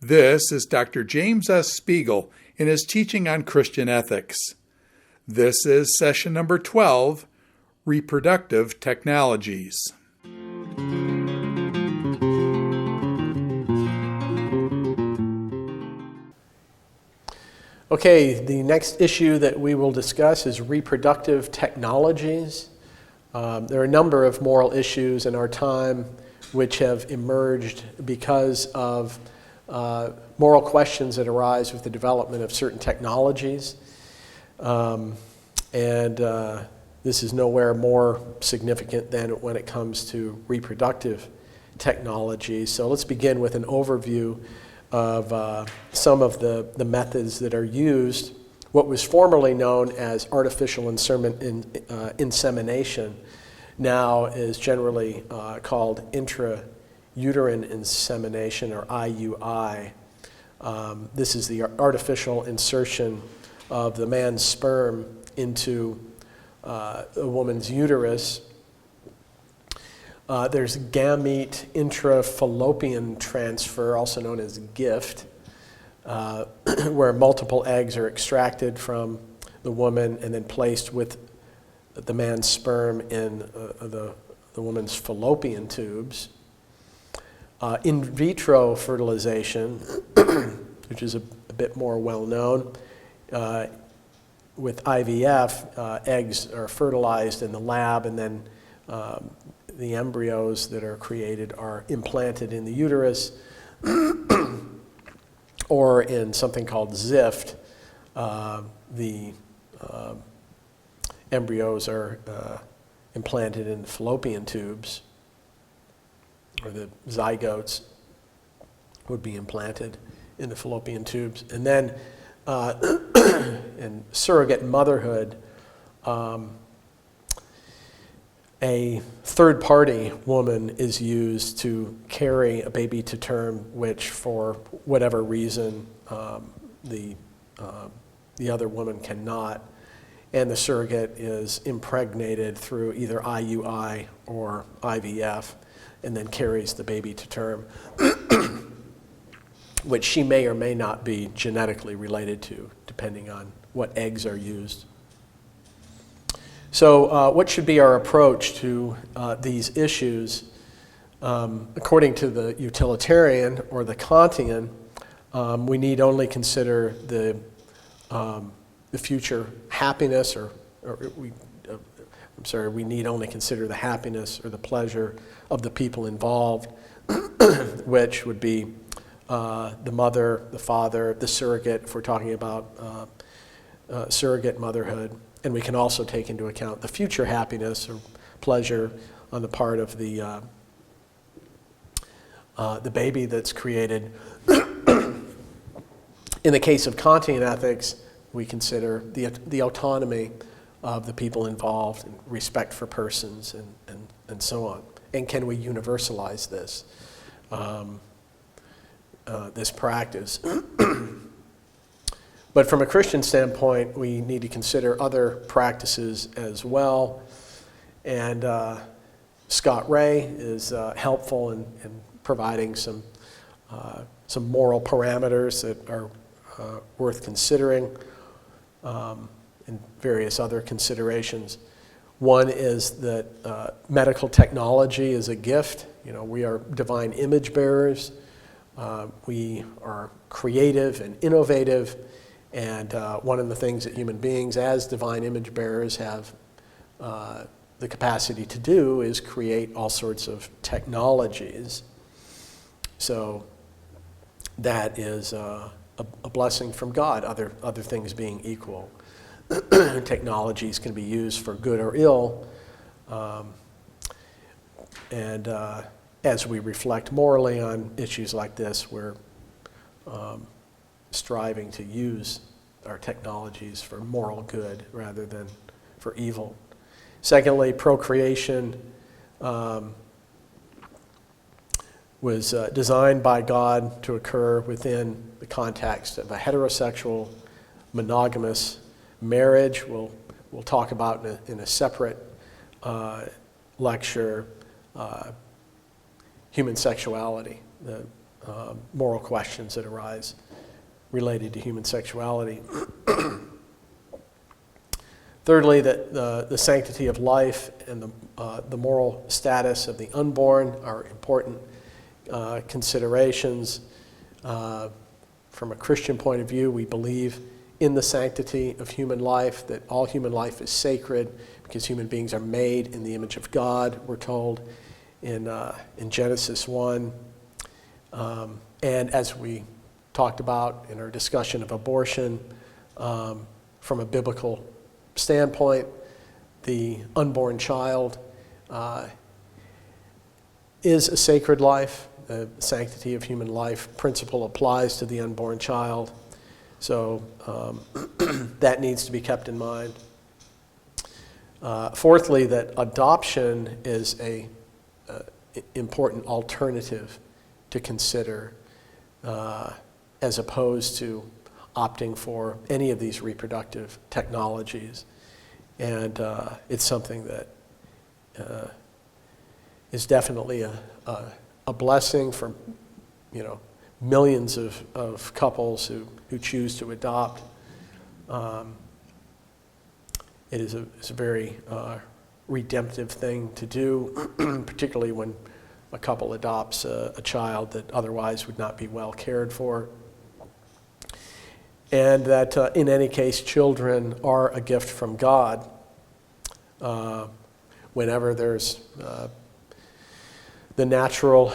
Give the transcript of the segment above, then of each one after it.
This is Dr. James S. Spiegel in his teaching on Christian ethics. This is session number 12, Reproductive Technologies. Okay, the next issue that we will discuss is reproductive technologies. There are a number of moral issues in our time which have emerged because of moral questions that arise with the development of certain technologies. This is nowhere more significant than when it comes to reproductive technology. So let's begin with an overview of some of the methods that are used. What was formerly known as artificial insemination now is generally called Intrauterine Insemination, or IUI. This is the artificial insertion of the man's sperm into a woman's uterus. There's gamete intrafallopian transfer, also known as GIFT, where multiple eggs are extracted from the woman and then placed with the man's sperm in the woman's fallopian tubes. In vitro fertilization, which is a bit more well-known, with IVF, eggs are fertilized in the lab, and then the embryos that are created are implanted in the uterus, or in something called ZIFT, the embryos are implanted in the fallopian tubes, or the zygotes would be implanted in the fallopian tubes. And then in surrogate motherhood, a third-party woman is used to carry a baby to term, which for whatever reason the other woman cannot, and the surrogate is impregnated through either IUI or IVF, and then carries the baby to term, which she may or may not be genetically related to, depending on what eggs are used. So what should be our approach to these issues? According to the utilitarian or the Kantian, we need only consider the future happiness, we need only consider the happiness or the pleasure of the people involved, which would be the mother, the father, the surrogate, if we're talking about surrogate motherhood. And we can also take into account the future happiness or pleasure on the part of the baby that's created. In the case of Kantian ethics, we consider the autonomy of the people involved, and respect for persons, and so on. And can we universalize this this practice? But from a Christian standpoint, we need to consider other practices as well. And Scott Ray is helpful in providing some moral parameters that are worth considering, and various other considerations. One is that medical technology is a gift. We are divine image bearers. We are creative and innovative. And one of the things that human beings as divine image bearers have the capacity to do is create all sorts of technologies. So that is a blessing from God, other things being equal. Technologies can be used for good or ill. And as we reflect morally on issues like this, we're striving to use our technologies for moral good rather than for evil. Secondly, procreation was designed by God to occur within the context of a heterosexual, monogamous marriage. We'll talk about in a separate lecture human sexuality, moral questions that arise related to human sexuality. Thirdly, that the sanctity of life and the moral status of the unborn are important considerations. From a Christian point of view, we believe in the sanctity of human life, that all human life is sacred because human beings are made in the image of God, we're told in Genesis 1. And as we talked about in our discussion of abortion, from a biblical standpoint, the unborn child is a sacred life. The sanctity of human life principle applies to the unborn child. So that needs to be kept in mind. Fourthly, that adoption is an important alternative to consider as opposed to opting for any of these reproductive technologies. And it's something that is definitely a blessing for, millions of couples who choose to adopt. It is a very redemptive thing to do, particularly when a couple adopts a child that otherwise would not be well cared for. And that in any case, children are a gift from God. Whenever there's the natural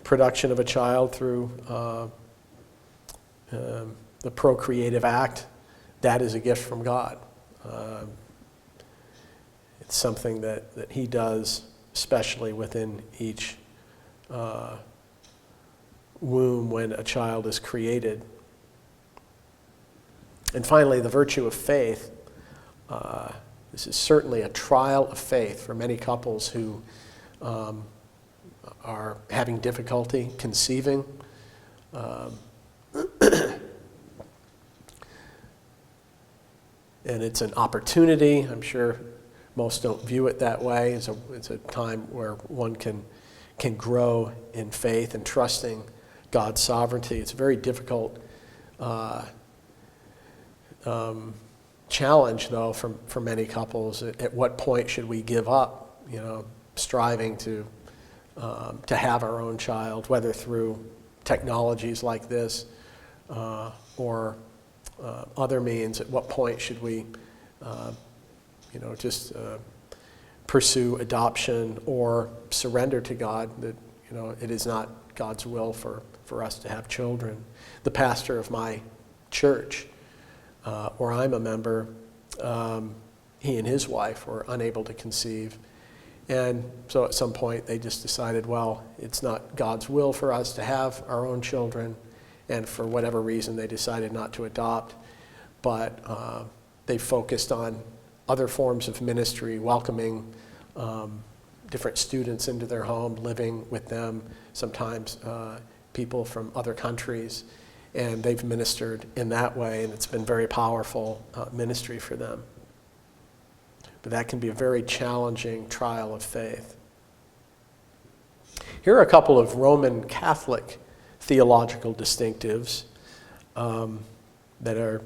production of a child through the procreative act, that is a gift from God. It's something that he does, especially within each womb when a child is created. And finally, the virtue of faith. This is certainly a trial of faith for many couples who are having difficulty conceiving. And it's an opportunity. I'm sure most don't view it that way. It's a time where one can grow in faith and trusting God's sovereignty. It's a very difficult challenge, though, for many couples. At what point should we give up, striving to have our own child, whether through technologies like this or other means? At what point should we, just pursue adoption or surrender to God that, it is not God's will for us to have children? The pastor of my church, where I'm a member, he and his wife were unable to conceive. And so at some point they just decided, well, it's not God's will for us to have our own children. And for whatever reason, they decided not to adopt. But they focused on other forms of ministry, welcoming different students into their home, living with them, sometimes people from other countries. And they've ministered in that way, and it's been very powerful ministry for them. But that can be a very challenging trial of faith. Here are a couple of Roman Catholic theological distinctives that are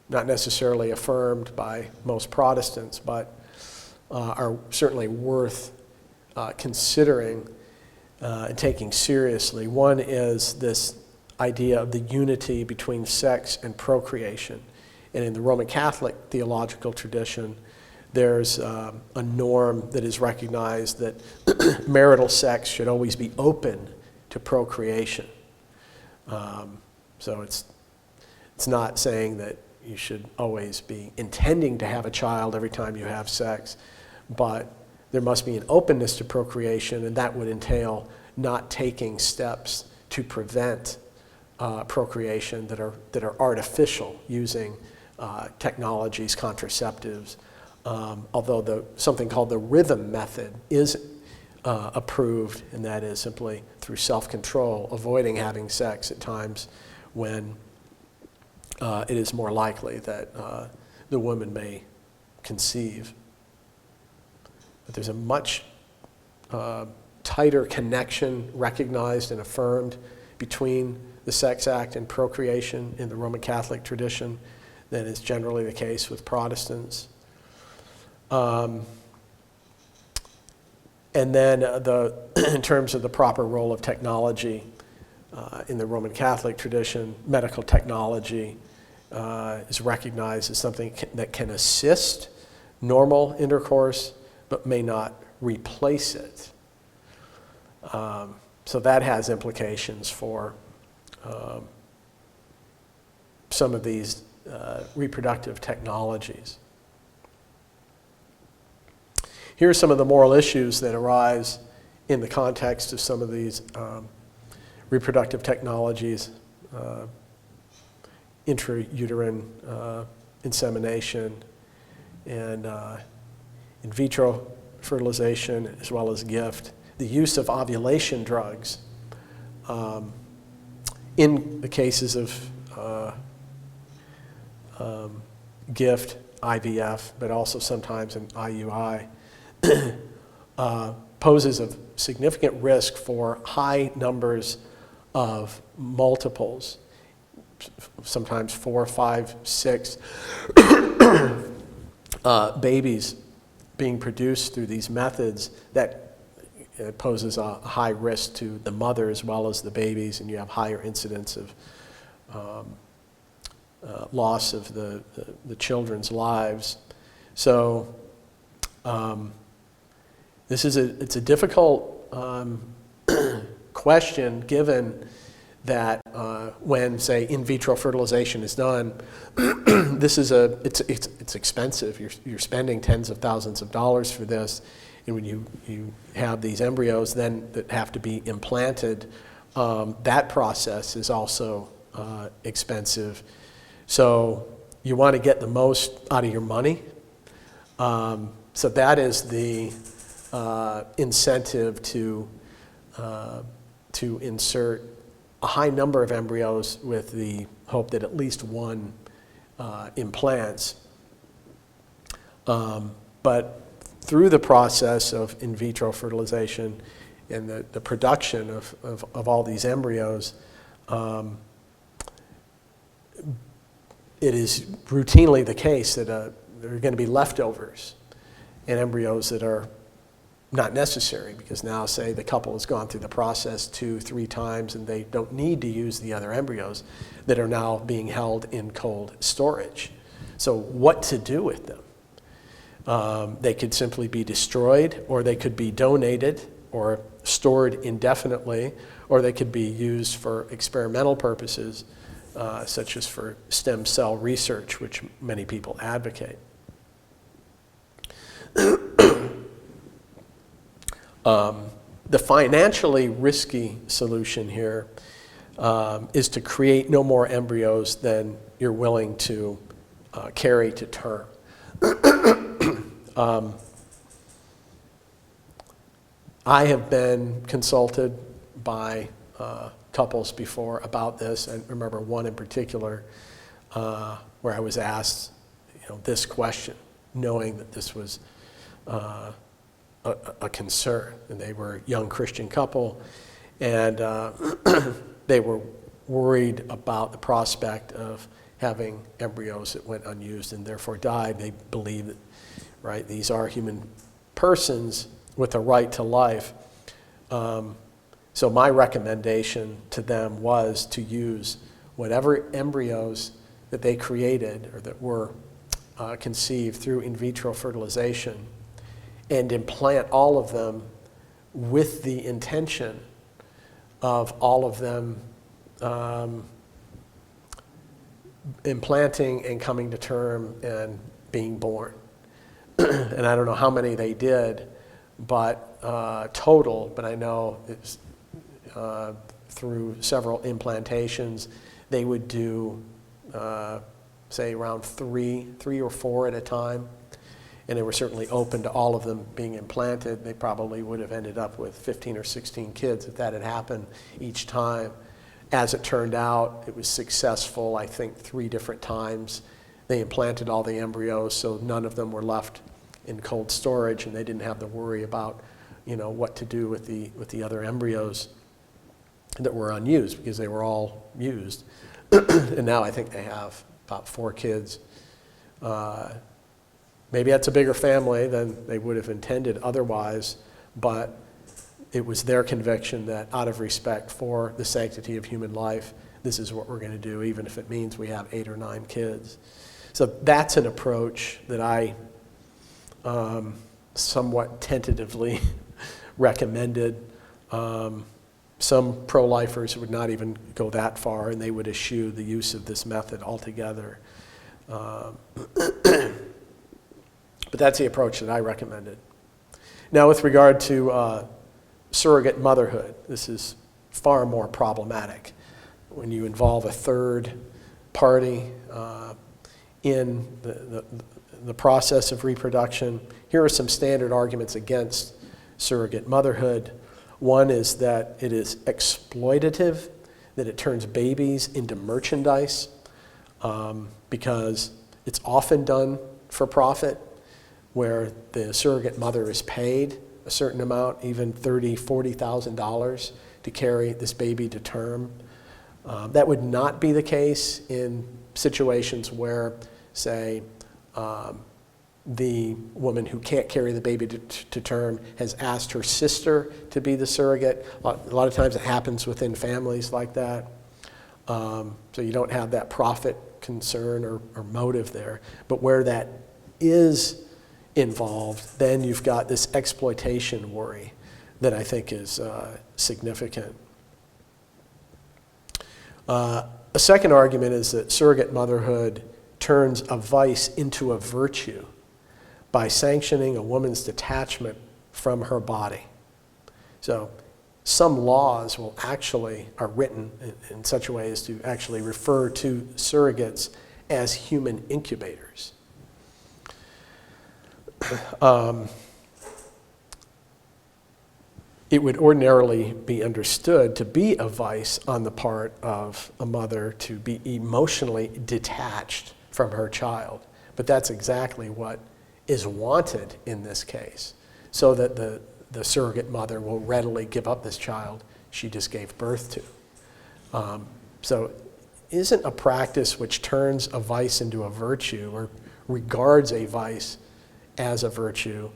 not necessarily affirmed by most Protestants, but are certainly worth considering and taking seriously. One is this idea of the unity between sex and procreation. And in the Roman Catholic theological tradition, there's a norm that is recognized that marital sex should always be open to procreation. So it's not saying that you should always be intending to have a child every time you have sex, but there must be an openness to procreation, and that would entail not taking steps to prevent procreation that are artificial, using technologies, contraceptives. Although something called the rhythm method is approved, and that is simply through self-control, avoiding having sex at times when it is more likely that the woman may conceive. But there's a much tighter connection recognized and affirmed between the sex act and procreation in the Roman Catholic tradition than is generally the case with Protestants. And then in terms of the proper role of technology in the Roman Catholic tradition, medical technology is recognized as something that can assist normal intercourse, but may not replace it. So that has implications for some of these reproductive technologies. Here are some of the moral issues that arise in the context of some of these reproductive technologies. Intrauterine insemination and in vitro fertilization, as well as gift. The use of ovulation drugs in the cases of gift, IVF, but also sometimes in IUI, poses a significant risk for high numbers of multiples, sometimes 4, 5, 6 babies being produced through these methods that poses a high risk to the mother as well as the babies, and you have higher incidence of loss of the children's lives. So it's a difficult question, given that when, say, in vitro fertilization is done, it's expensive. You're spending tens of thousands of dollars for this, and when you have these embryos then that have to be implanted, that process is also expensive. So you want to get the most out of your money. So that is the incentive to insert a high number of embryos with the hope that at least one implants. But through the process of in vitro fertilization and the production of all these embryos, it is routinely the case that there are going to be leftovers and embryos that are not necessary, because now, say, the couple has gone through the process 2-3 times and they don't need to use the other embryos that are now being held in cold storage. So what to do with them? They could simply be destroyed, or they could be donated or stored indefinitely, or they could be used for experimental purposes, such as for stem cell research, which many people advocate. The financially risky solution here is to create no more embryos than you're willing to carry to term. I have been consulted by couples before about this. I remember one in particular where I was asked, this question, knowing that this was a concern. And they were a young Christian couple, and they were worried about the prospect of having embryos that went unused and therefore died. They believe that, right, these are human persons with a right to life. So my recommendation to them was to use whatever embryos that they created or that were conceived through in vitro fertilization and implant all of them with the intention of all of them implanting and coming to term and being born. And I don't know how many they did, but total, but I know it's through several implantations, they would do, say, around three or four at a time. And they were certainly open to all of them being implanted. They probably would have ended up with 15 or 16 kids if that had happened each time. As it turned out, it was successful, I think, 3 different times. They implanted all the embryos, so none of them were left in cold storage, and they didn't have to worry about what to do with the other embryos that were unused, because they were all used. And now I think they have about 4 kids. Maybe that's a bigger family than they would have intended otherwise, but it was their conviction that out of respect for the sanctity of human life, this is what we're going to do, even if it means we have 8 or 9 kids. So that's an approach that I somewhat tentatively recommended. Some pro-lifers would not even go that far, and they would eschew the use of this method altogether. But that's the approach that I recommended. Now, with regard to surrogate motherhood, this is far more problematic. When you involve a third party in the process of reproduction, here are some standard arguments against surrogate motherhood. One is that it is exploitative, that it turns babies into merchandise, because it's often done for profit, where the surrogate mother is paid a certain amount, even $30,000, $40,000 to carry this baby to term. That would not be the case in situations where, say, the woman who can't carry the baby to term has asked her sister to be the surrogate. A lot of times it happens within families like that. So you don't have that profit concern or motive there. But where that is involved, then you've got this exploitation worry that I think is significant. A second argument is that surrogate motherhood turns a vice into a virtue by sanctioning a woman's detachment from her body. So some laws are written in such a way as to actually refer to surrogates as human incubators. It would ordinarily be understood to be a vice on the part of a mother to be emotionally detached from her child. But that's exactly what is wanted in this case, so that the surrogate mother will readily give up this child she just gave birth to. So isn't a practice which turns a vice into a virtue, or regards a vice as a virtue,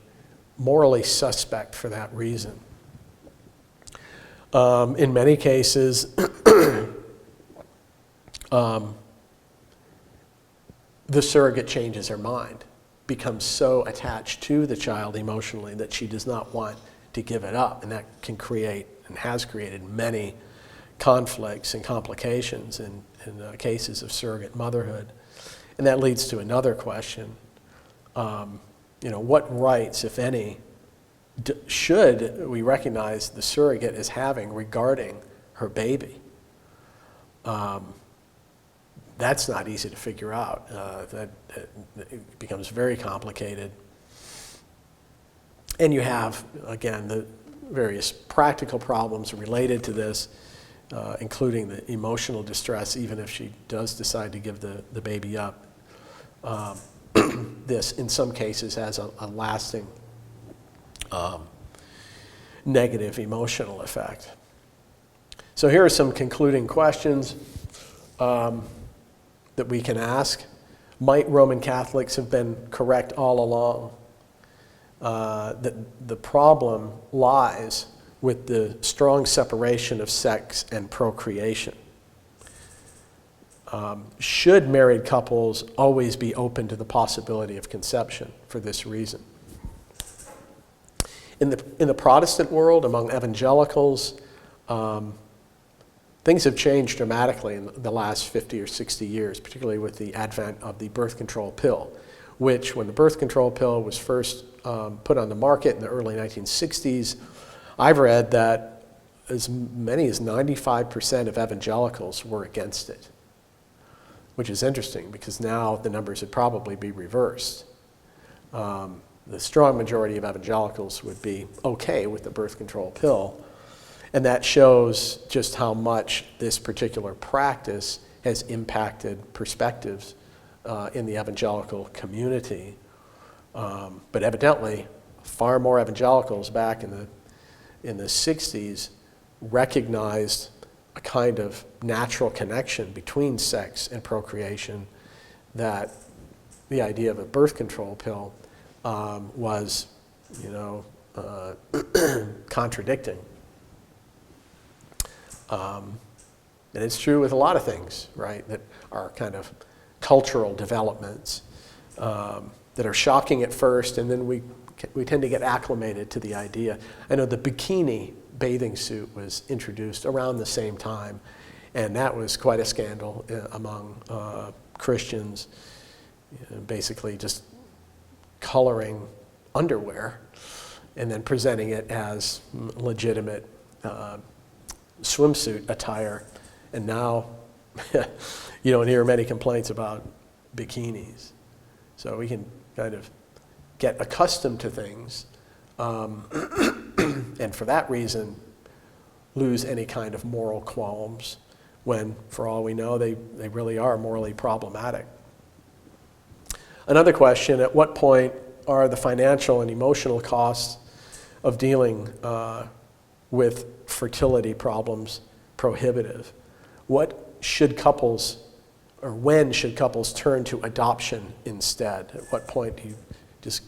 morally suspect for that reason? In many cases, the surrogate changes her mind, becomes so attached to the child emotionally that she does not want to give it up. And that can create, and has created, many conflicts and complications in cases of surrogate motherhood. And that leads to another question. What rights, if any, should we recognize the surrogate as having regarding her baby? That's not easy to figure out. It becomes very complicated. And you have, again, the various practical problems related to this, including the emotional distress, even if she does decide to give the baby up. This, in some cases, has a lasting negative emotional effect. So here are some concluding questions that we can ask. Might Roman Catholics have been correct all along? That the problem lies with the strong separation of sex and procreation. Should married couples always be open to the possibility of conception for this reason? In the Protestant world, among evangelicals, things have changed dramatically in the last 50 or 60 years, particularly with the advent of the birth control pill, which, when the birth control pill was first put on the market in the early 1960s, I've read that as many as 95% of evangelicals were against it, which is interesting because now the numbers would probably be reversed. The strong majority of evangelicals would be okay with the birth control pill. And that shows just how much this particular practice has impacted perspectives in the evangelical community. But evidently, far more evangelicals back in the in the 60s recognized a kind of natural connection between sex and procreation that the idea of a birth control pill was, contradicting. And it's true with a lot of things, right, that are kind of cultural developments that are shocking at first, and then we tend to get acclimated to the idea. I know the bikini bathing suit was introduced around the same time, and that was quite a scandal among Christians, basically just coloring underwear and then presenting it as legitimate swimsuit attire. And now you don't hear many complaints about bikinis. So we can kind of get accustomed to things, and for that reason lose any kind of moral qualms when, for all we know, they really are morally problematic. Another question, at what point are the financial and emotional costs of dealing with fertility problems prohibitive? What should couples, or when should couples turn to adoption instead? At what point do you just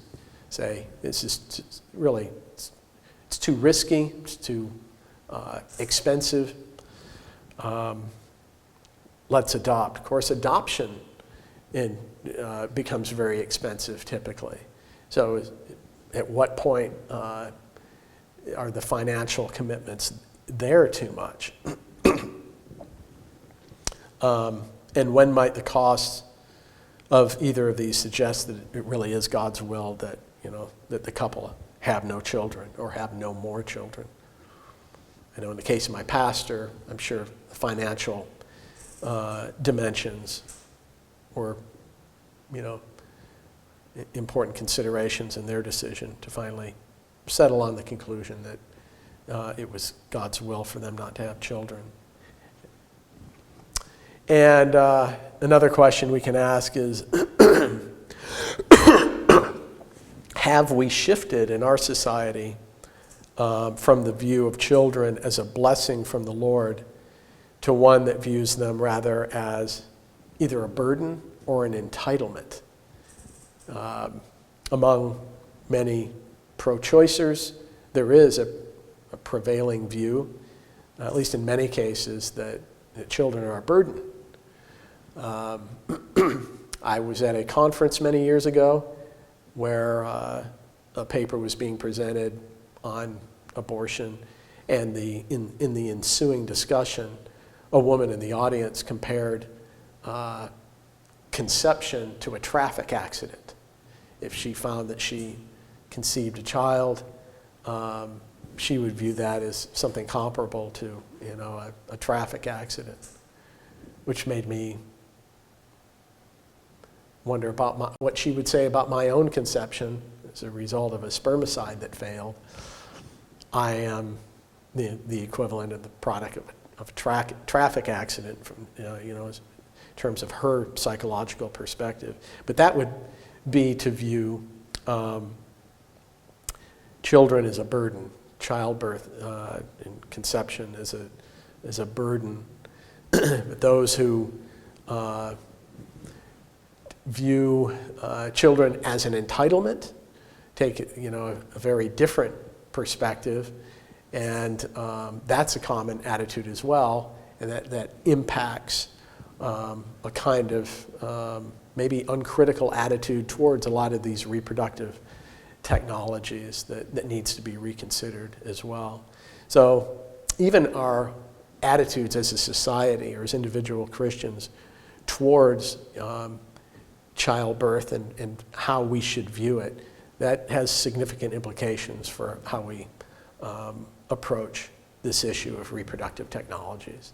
say, this is really, it's too risky, it's too expensive, let's adopt. Of course, adoption becomes very expensive typically. So at what point are the financial commitments there too much? And when might the costs of either of these suggest that it really is God's will that, that the couple have no children or have no more children? I know in the case of my pastor, I'm sure the financial dimensions were, important considerations in their decision to finally settle on the conclusion that it was God's will for them not to have children. And another question we can ask is, have we shifted in our society from the view of children as a blessing from the Lord to one that views them rather as either a burden or an entitlement? Among many pro-choicers, there is a prevailing view, at least in many cases, that children are a burden. I was at a conference many years ago where a paper was being presented on abortion, and in the ensuing discussion, a woman in the audience compared conception to a traffic accident. If she found that she conceived a child, she would view that as something comparable to, a traffic accident, which made me wonder about what she would say about my own conception as a result of a spermicide that failed. I am the equivalent of the product of a traffic accident from, in terms of her psychological perspective. But that would be to view children as a burden, childbirth and conception as a burden. But those who view children as an entitlement take a very different perspective, and that's a common attitude as well, and that impacts a kind of maybe uncritical attitude towards a lot of these reproductive technologies that needs to be reconsidered as well. So even our attitudes as a society or as individual Christians towards childbirth and how we should view it, that has significant implications for how we approach this issue of reproductive technologies.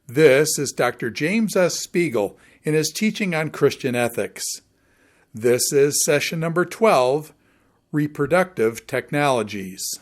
This is Dr. James S. Spiegel in his teaching on Christian ethics. This is session number 12, Reproductive Technologies.